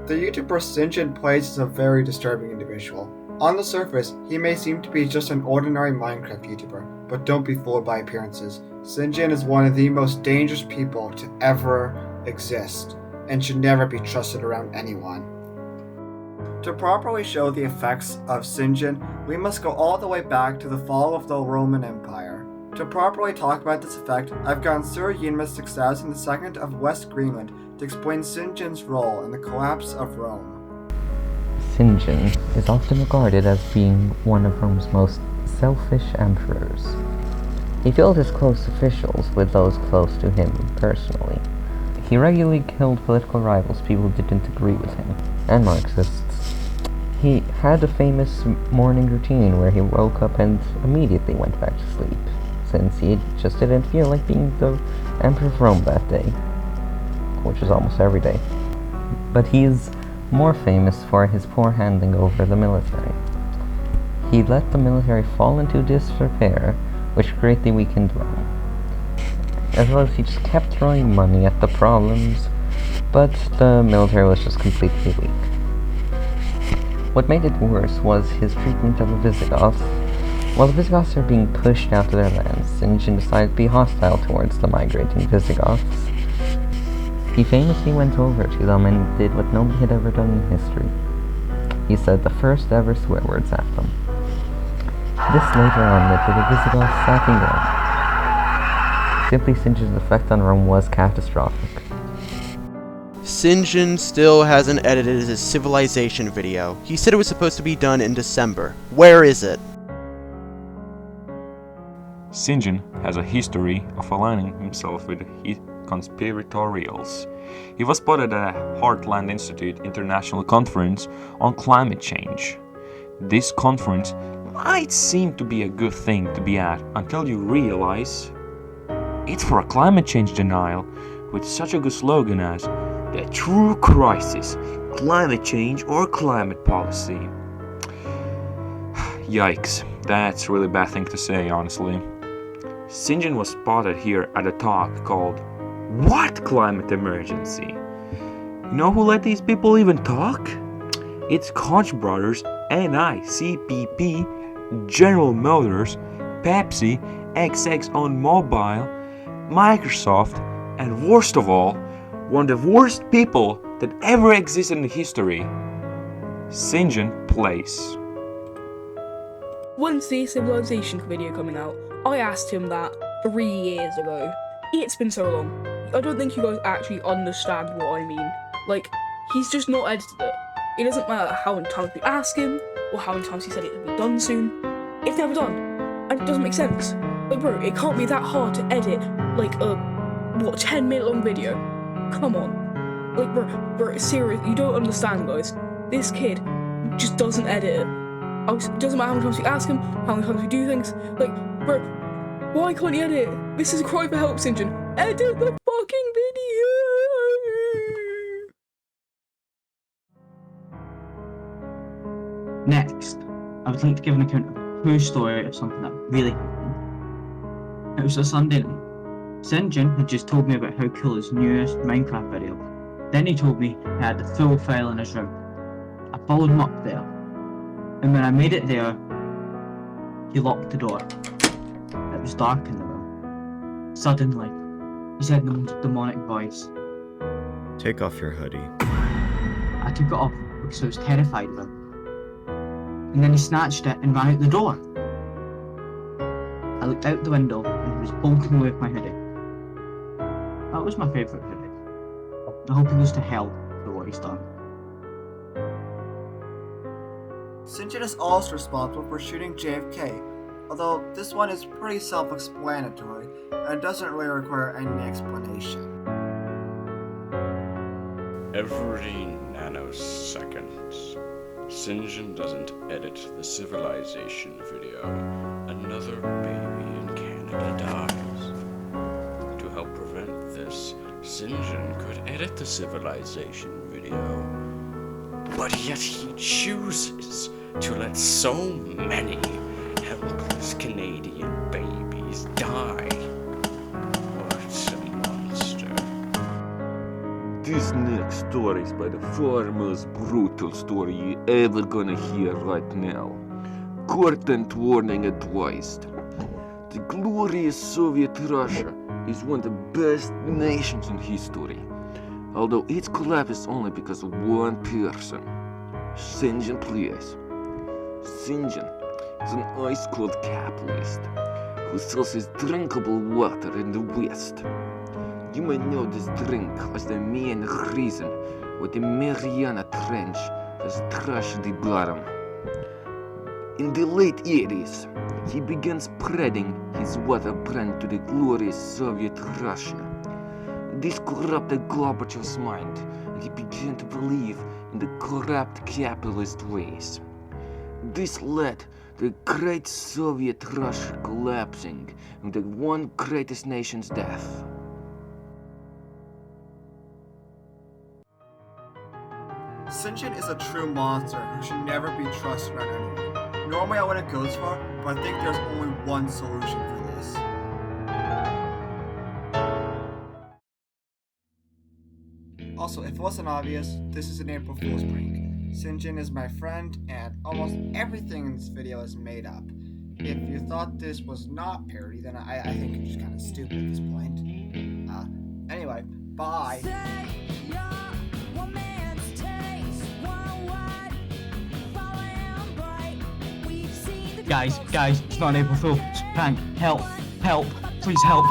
The YouTuber Sinjin plays is a very disturbing individual. On the surface, he may seem to be just an ordinary Minecraft YouTuber, but don't be fooled by appearances. Sinjin is one of the most dangerous people to ever exist, and should never be trusted around anyone. To properly show the effects of Sinjin, we must go all the way back to the fall of the Roman Empire. To properly talk about this effect, I've gotten Sir Yeetimus 6002 of West Greenland to explain Sinjin's role in the collapse of Rome. Sinjin is often regarded as being one of Rome's most selfish emperors. He filled his close officials with those close to him personally. He regularly killed political rivals, people who didn't agree with him, and Marxists. He had a famous morning routine where he woke up and immediately went back to sleep, since he just didn't feel like being the Emperor of Rome that day, which is almost every day. But he's more famous for his poor handling over the military. He let the military fall into disrepair, which greatly weakened Rome. As well as he just kept throwing money at the problems, but the military was just completely weak. What made it worse was his treatment of the Visigoths. While the Visigoths are being pushed out of their lands, Sinjin decided to be hostile towards the migrating Visigoths. He famously went over to them and did what nobody had ever done in history. He said the first ever swear words at them. This later on led to the Visigoths sacking Rome. Simply, Sinjin's effect on Rome was catastrophic. Sinjin still hasn't edited his civilization video. He said it was supposed to be done in December. Where is it? Sinjin has a history of aligning himself with conspiratorials. He was spotted at a Heartland Institute International Conference on Climate Change. This conference might seem to be a good thing to be at until you realize it's for a climate change denial with such a good slogan as "The True Crisis, Climate Change or Climate Policy." Yikes, that's a really bad thing to say, honestly. Sinjin was spotted here at a talk called "What Climate Emergency?" You know who let these people even talk? It's Koch Brothers, NI, CPP, General Motors, Pepsi, XX on Mobile, Microsoft, and worst of all, one of the worst people that ever existed in history, Sinjin Place. When's the Civilization video coming out? I asked him that 3 years ago. It's been so long. I don't think you guys actually understand what I mean. Like, he's just not edited it. It doesn't matter how many times we ask him, or how many times he said it would be done soon. It's never done. And it doesn't make sense. Like, bro, it can't be that hard to edit, like, a, 10-minute long video? Come on. Like, bro, seriously, you don't understand, guys. This kid just doesn't edit it. It doesn't matter how many times we ask him, how many times we do things. Like, bro, why can't he edit it? This is a cry for help, Sinjin. Edit the fucking video! Next, I would like to give an account of a true story of something that really happened. It was a Sunday night. Sinjin had just told me about how cool his newest Minecraft video. Then he told me he had the full file in his room. I followed him up there, and when I made it there, he locked the door. It was dark in the room. Suddenly, he said in a demonic voice, "Take off your hoodie." I took it off because I was terrified of him. And then he snatched it and ran out the door. I looked out the window and he was bolting away with my hoodie. That was my favourite hoodie. I hope he goes to hell for what he's done. Sinjin is also responsible for shooting JFK, although this one is pretty self-explanatory and doesn't really require any explanation. Every nanosecond, Sinjin doesn't edit the civilization video, another baby in Canada dies. To help prevent this, Sinjin could edit the civilization video, but yet he chooses to let so many helpless Canadian babies die. What a monster. This next story is by the far most brutal story you ever gonna hear right now. Content warning advised. The glorious Soviet Russia is one of the best nations in history, although its collapse is only because of one person. Sinjin, please. Sinjin is an ice-cold capitalist who sells his drinkable water in the West. You may know this drink as the main reason why the Mariana Trench has trashed the bottom. In the late 80s, he began spreading his water brand to the glorious Soviet Russia. This corrupted Gorbachev's mind, and he began to believe in the corrupt capitalist ways. This led to the great Soviet Russia collapsing and the one greatest nation's death. Sinjin is a true monster who should never be trusted around anyone. Normally I wouldn't go this far, but I think there's only one solution for this. Also, if it wasn't obvious, this is an April Fool's prank. Sinjin is my friend, and almost everything in this video is made up. If you thought this was not parody, then I think you're just kind of stupid at this point. Anyway, bye. Guys, it's not an April Fool's prank. Help, please help.